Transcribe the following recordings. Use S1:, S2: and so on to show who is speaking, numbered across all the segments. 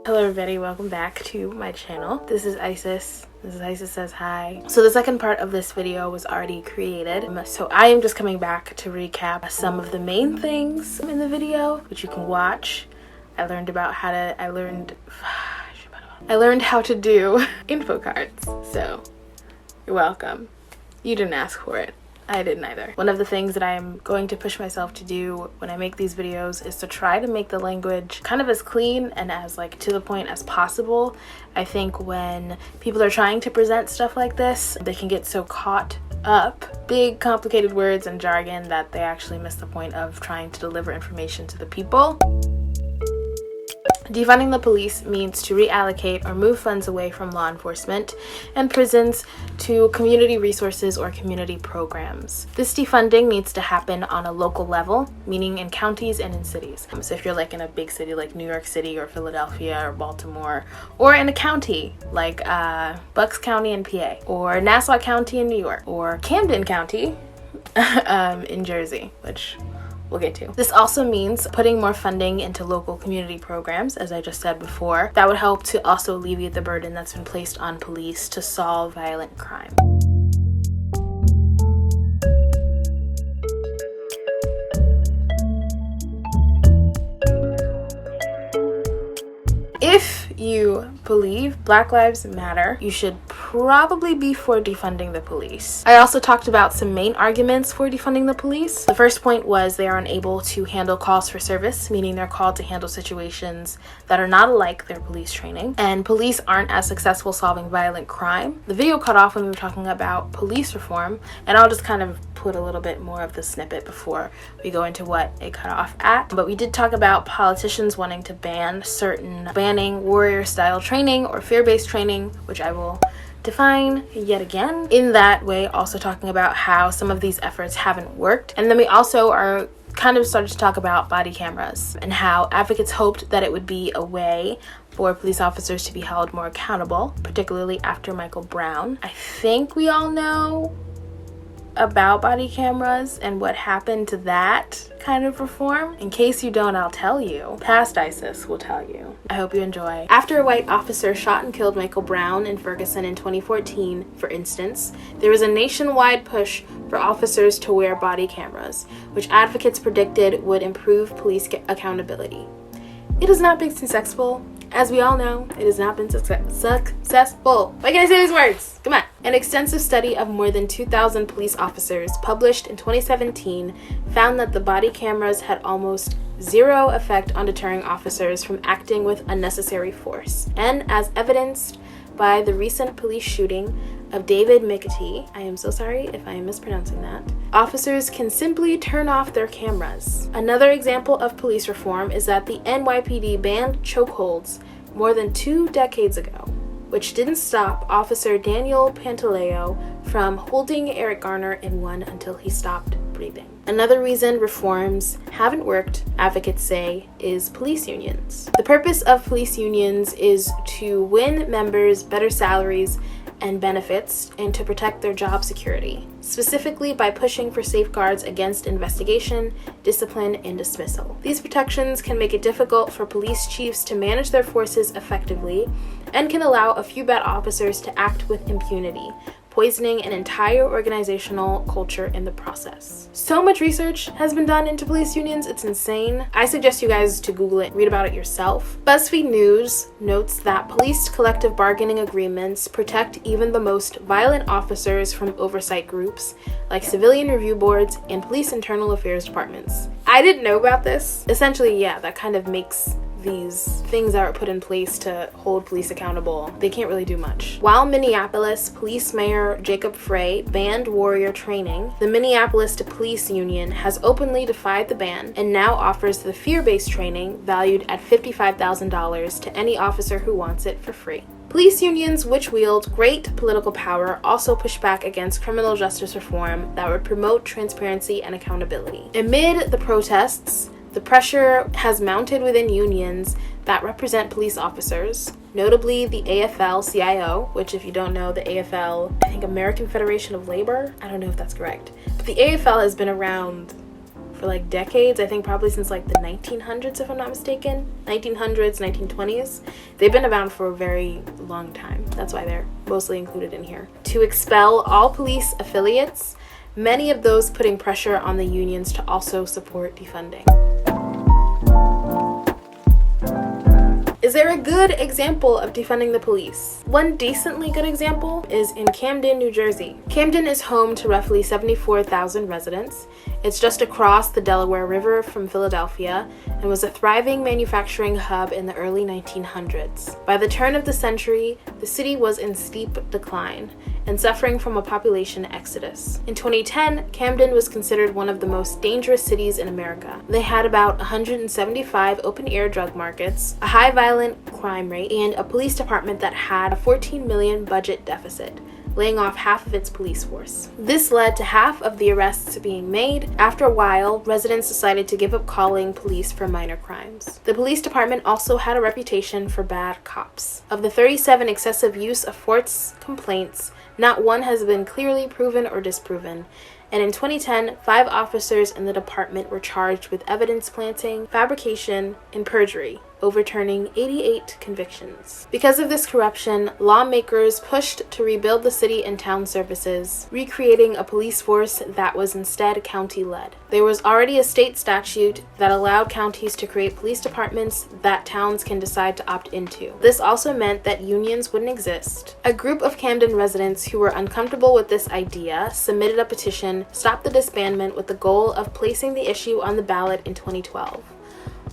S1: Hello everybody, welcome back to my channel. This is Isis. This is Isis Says Hi. So the second part of this video was already created. So I am just coming back to recap some of the main things in the video, which you can watch. I learned how to do info cards. So you're welcome. You didn't ask for it. I didn't either. One of the things that I'm going to push myself to do when I make these videos is to try to make the language kind of as clean and as to the point as possible. I think when people are trying to present stuff like this, they can get so caught up big complicated words and jargon that they actually miss the point of trying to deliver information to the people. Defunding the police means to reallocate or move funds away from law enforcement and prisons to community resources or community programs. This defunding needs to happen on a local level, meaning in counties and in cities. So if you're in a big city like New York City or Philadelphia or Baltimore, or in a county like Bucks County in PA, or Nassau County in New York, or Camden County in Jersey, which we'll get to. This also means putting more funding into local community programs, as I just said before. That would help to also alleviate the burden that's been placed on police to solve violent crime. If you believe Black Lives Matter, you should probably be for defunding the police. I also talked about some main arguments for defunding the police. The first point was they are unable to handle calls for service, meaning they're called to handle situations that are not alike their police training, and police aren't as successful solving violent crime. The video cut off when we were talking about police reform, and I'll just kind of put a little bit more of the snippet before we go into what it cut off at. But we did talk about politicians wanting to banning warrior style training or fear-based training, which I will define yet again. In that way, also talking about how some of these efforts haven't worked. And then we also are kind of started to talk about body cameras and how advocates hoped that it would be a way for police officers to be held more accountable, particularly after Michael Brown. I think we all know about body cameras and what happened to that kind of reform. In case you don't, I'll tell you. Past Isis will tell you. I hope you enjoy. After a white officer shot and killed Michael Brown in Ferguson in 2014, for instance, there was a nationwide push for officers to wear body cameras, which advocates predicted would improve police accountability. It has not been successful. As we all know, it has not been successful. Why can't I say these words? Come on. An extensive study of more than 2,000 police officers published in 2017 found that the body cameras had almost zero effect on deterring officers from acting with unnecessary force. And as evidenced by the recent police shooting of David McAtee, I am so sorry if I am mispronouncing that, officers can simply turn off their cameras. Another example of police reform is that the NYPD banned chokeholds more than 2 decades ago, which didn't stop Officer Daniel Pantaleo from holding Eric Garner in one until he stopped breathing. Another reason reforms haven't worked, advocates say, is police unions. The purpose of police unions is to win members better salaries and benefits and to protect their job security, specifically by pushing for safeguards against investigation, discipline, and dismissal. These protections can make it difficult for police chiefs to manage their forces effectively and can allow a few bad officers to act with impunity, poisoning an entire organizational culture in the process. So much research has been done into police unions, it's insane. I suggest you guys to Google it, read about it yourself. BuzzFeed News notes that police collective bargaining agreements protect even the most violent officers from oversight groups like civilian review boards and police internal affairs departments. I didn't know about this. Essentially, yeah, that kind of makes these things that are put in place to hold police accountable, they can't really do much. While Minneapolis Police Mayor Jacob Frey banned warrior training, the Minneapolis Police Union has openly defied the ban and now offers the fear-based training valued at $55,000 to any officer who wants it for free. Police unions, which wield great political power, also push back against criminal justice reform that would promote transparency and accountability. Amid the protests, the pressure has mounted within unions that represent police officers, notably the AFL-CIO, which if you don't know, the AFL, I think American Federation of Labor? I don't know if that's correct. But the AFL has been around for like decades. I think probably since like the 1900s, if I'm not mistaken. 1900s, 1920s. They've been around for a very long time. That's why they're mostly included in here. To expel all police affiliates, many of those putting pressure on the unions to also support defunding. Is there a good example of defunding the police? One decently good example is in Camden, New Jersey. Camden is home to roughly 74,000 residents. It's just across the Delaware River from Philadelphia and was a thriving manufacturing hub in the early 1900s. By the turn of the century, the city was in steep decline and suffering from a population exodus. In 2010, Camden was considered one of the most dangerous cities in America. They had about 175 open-air drug markets, a high violent crime rate, and a police department that had a $14 million budget deficit, laying off half of its police force. This led to half of the arrests being made. After a while, residents decided to give up calling police for minor crimes. The police department also had a reputation for bad cops. Of the 37 excessive use of force complaints, not one has been clearly proven or disproven. And in 2010, 5 officers in the department were charged with evidence planting, fabrication, and perjury, overturning 88 convictions. Because of this corruption, lawmakers pushed to rebuild the city and town services, recreating a police force that was instead county-led. There was already a state statute that allowed counties to create police departments that towns can decide to opt into. This also meant that unions wouldn't exist. A group of Camden residents who were uncomfortable with this idea submitted a petition, Stop the Disbandment, with the goal of placing the issue on the ballot in 2012.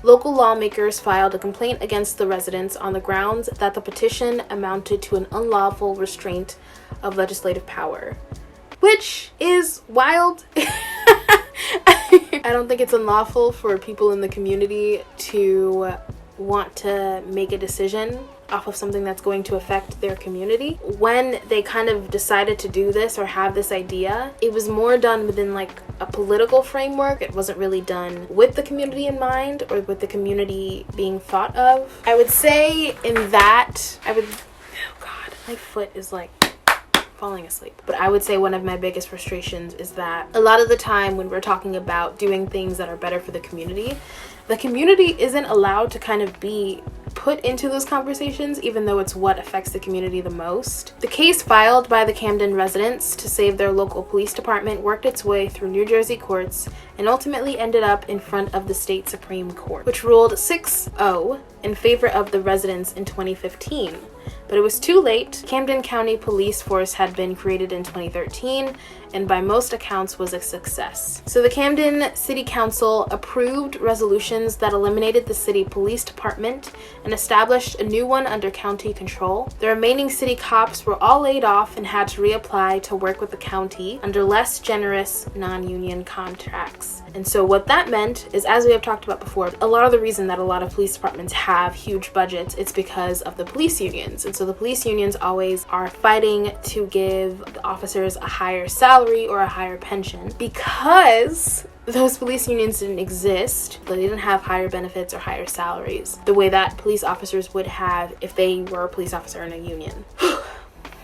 S1: Local lawmakers filed a complaint against the residents on the grounds that the petition amounted to an unlawful restraint of legislative power, which is wild. I don't think it's unlawful for people in the community to want to make a decision off of something that's going to affect their community. When they kind of decided to do this or have this idea, it was more done within like a political framework. It wasn't really done with the community in mind or with the community being thought of. I would say oh God, my foot is like falling asleep. But I would say one of my biggest frustrations is that a lot of the time when we're talking about doing things that are better for the community isn't allowed to kind of be put into those conversations, even though it's what affects the community the most. The case filed by the Camden residents to save their local police department worked its way through New Jersey courts and ultimately ended up in front of the state Supreme Court, which ruled 6-0 in favor of the residents in 2015. But it was too late. Camden County Police Force had been created in 2013 and by most accounts was a success. So the Camden City Council approved resolutions that eliminated the city police department and established a new one under county control. The remaining city cops were all laid off and had to reapply to work with the county under less generous non-union contracts. And so what that meant is, as we have talked about before, a lot of the reason that a lot of police departments have huge budgets, it's because of the police unions. And so the police unions always are fighting to give the officers a higher salary or a higher pension. Because those police unions didn't exist, they didn't have higher benefits or higher salaries the way that police officers would have if they were a police officer in a union.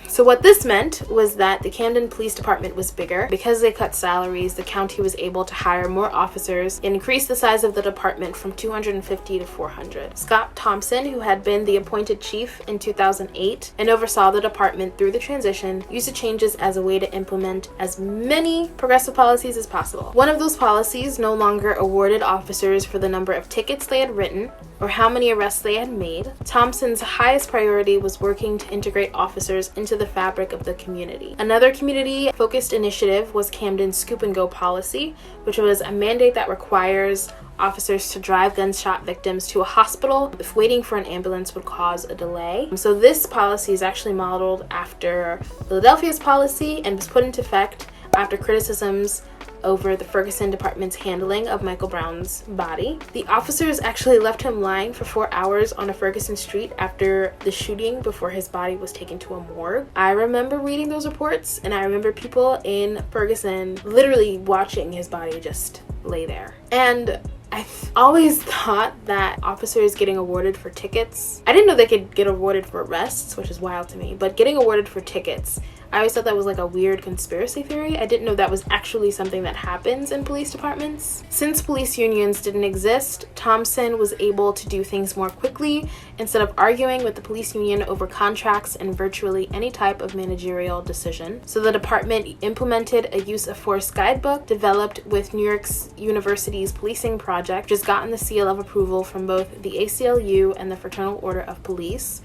S1: So what this meant was that the Camden Police Department was bigger. Because they cut salaries, the county was able to hire more officers and increase the size of the department from 250 to 400. Scott Thompson, who had been the appointed chief in 2008 and oversaw the department through the transition, used the changes as a way to implement as many progressive policies as possible. One of those policies no longer awarded officers for the number of tickets they had written or how many arrests they had made. Thompson's highest priority was working to integrate officers into the fabric of the community. Another community-focused initiative was Camden's Scoop and Go policy, which was a mandate that requires officers to drive gunshot victims to a hospital if waiting for an ambulance would cause a delay. So this policy is actually modeled after Philadelphia's policy and was put into effect after criticisms over the Ferguson department's handling of Michael Brown's body. The officers actually left him lying for 4 hours on a Ferguson street after the shooting before his body was taken to a morgue. I remember reading those reports, and I remember people in Ferguson literally watching his body just lay there. And I've always thought that officers getting awarded for tickets, I didn't know they could get awarded for arrests, which is wild to me, but getting awarded for tickets, I always thought that was like a weird conspiracy theory. I didn't know that was actually something that happens in police departments. Since police unions didn't exist, Thompson was able to do things more quickly instead of arguing with the police union over contracts and virtually any type of managerial decision. So the department implemented a use of force guidebook developed with New York University's policing project, which has gotten the seal of approval from both the ACLU and the Fraternal Order of Police.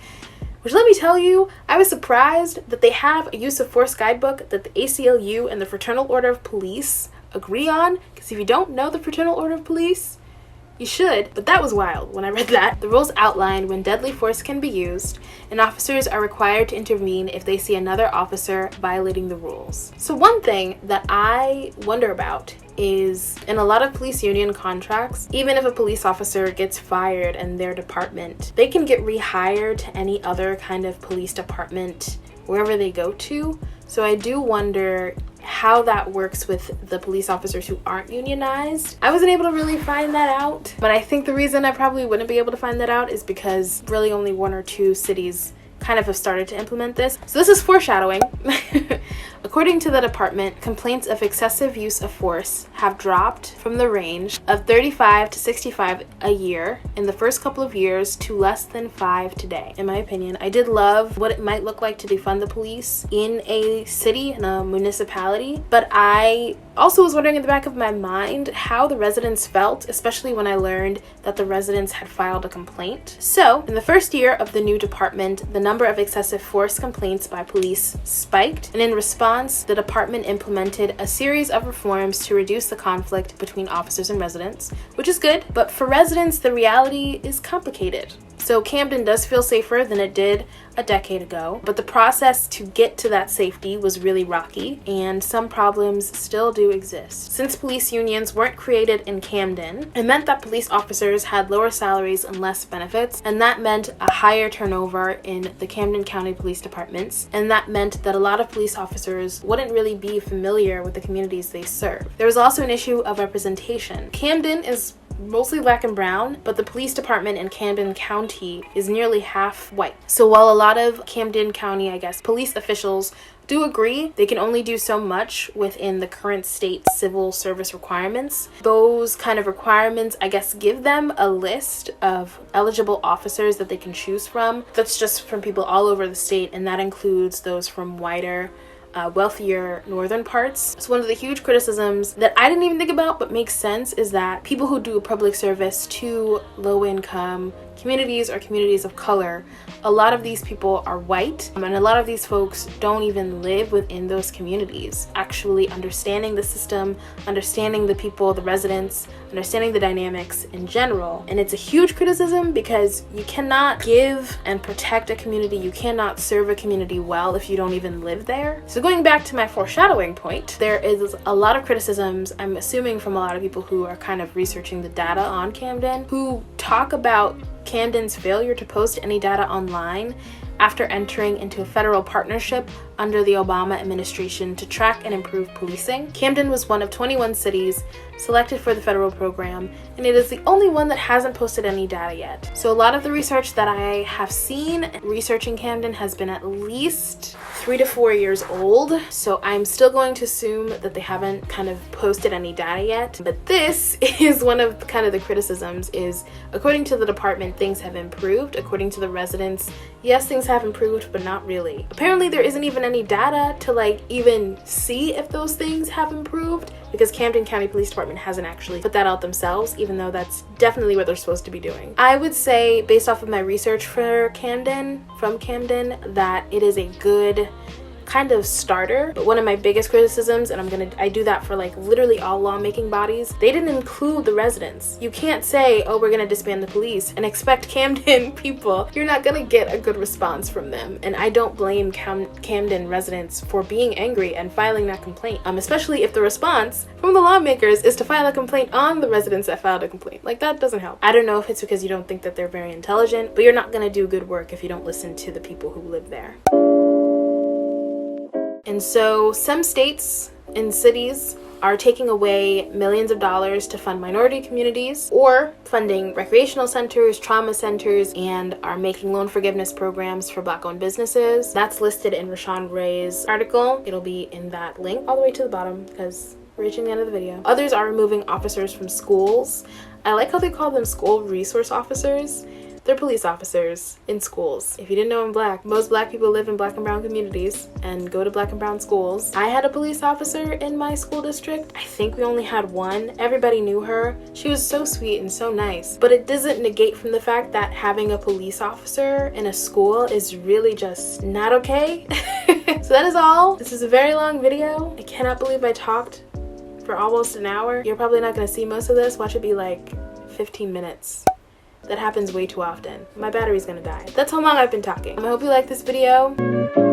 S1: Which, let me tell you, I was surprised that they have a use of force guidebook that the ACLU and the Fraternal Order of Police agree on, because if you don't know the Fraternal Order of Police, you should, but that was wild when I read that. The rules outline when deadly force can be used, and officers are required to intervene if they see another officer violating the rules. So one thing that I wonder about is, in a lot of police union contracts, even if a police officer gets fired in their department, they can get rehired to any other kind of police department wherever they go to. So I do wonder how that works with the police officers who aren't unionized. I wasn't able to really find that out, but I think the reason I probably wouldn't be able to find that out is because really only 1 or 2 cities kind of have started to implement this. So this is foreshadowing. According to the department, complaints of excessive use of force have dropped from the range of 35 to 65 a year in the first couple of years to less than 5 today. In my opinion, I did love what it might look like to defund the police in a city, in a municipality, but I also was wondering in the back of my mind how the residents felt, especially when I learned that the residents had filed a complaint. So, in the first year of the new department, the number of excessive force complaints by police spiked, and in response, the department implemented a series of reforms to reduce the conflict between officers and residents, which is good, but for residents, the reality is complicated. So Camden does feel safer than it did a decade ago, but the process to get to that safety was really rocky, and some problems still do exist. Since police unions weren't created in Camden, it meant that police officers had lower salaries and less benefits, and that meant a higher turnover in the Camden County Police Departments, and that meant that a lot of police officers wouldn't really be familiar with the communities they serve. There was also an issue of representation. Camden is mostly black and brown, but the police department in Camden County is nearly half white. So while a lot of Camden County, police officials do agree they can only do so much within the current state civil service requirements, those kind of requirements, give them a list of eligible officers that they can choose from. That's just from people all over the state, and that includes those from whiter, wealthier northern parts. So one of the huge criticisms that I didn't even think about but makes sense is that people who do public service to low-income communities or communities of color, a lot of these people are white, and a lot of these folks don't even live within those communities. Actually understanding the system, understanding the people, the residents, understanding the dynamics in general. And it's a huge criticism because you cannot give and protect a community, you cannot serve a community well if you don't even live there. So going back to my foreshadowing point, there is a lot of criticisms, I'm assuming from a lot of people who are kind of researching the data on Camden, who talk about Camden's failure to post any data online after entering into a federal partnership under the Obama administration to track and improve policing. Camden was one of 21 cities selected for the federal program, and it is the only one that hasn't posted any data yet. So a lot of the research that I have seen researching Camden has been at least 3 to 4 years old, so I'm still going to assume that they haven't kind of posted any data yet. But this is one of kind of the criticisms is, according to the department, things have improved. According to the residents, yes, things have improved, but not really. Apparently there isn't even any data to even see if those things have improved, because Camden County Police Department hasn't actually put that out themselves, even though that's definitely what they're supposed to be doing. I would say, based off of my research for Camden, that it is a good kind of starter. But one of my biggest criticisms, and I do that for literally all lawmaking bodies, they didn't include the residents. You can't say, oh, we're gonna disband the police and expect Camden people. You're not gonna get a good response from them. And I don't blame Camden residents for being angry and filing that complaint, especially if the response from the lawmakers is to file a complaint on the residents that filed a complaint. That doesn't help. I don't know if it's because you don't think that they're very intelligent, but you're not gonna do good work if you don't listen to the people who live there. And so some states and cities are taking away millions of dollars to fund minority communities, or funding recreational centers, trauma centers, and are making loan forgiveness programs for Black-owned businesses. That's listed in Rashawn Ray's article. It'll be in that link all the way to the bottom because we're reaching the end of the video. Others are removing officers from schools. I like how they call them school resource officers. They're police officers in schools. If you didn't know I'm Black, most Black people live in Black and brown communities and go to Black and brown schools. I had a police officer in my school district. I think we only had one. Everybody knew her. She was so sweet and so nice. But it doesn't negate from the fact that having a police officer in a school is really just not okay. So that is all. This is a very long video. I cannot believe I talked for almost an hour. You're probably not gonna see most of this. Watch it be like 15 minutes. That happens way too often. My battery's gonna die. That's how long I've been talking. I hope you like this video.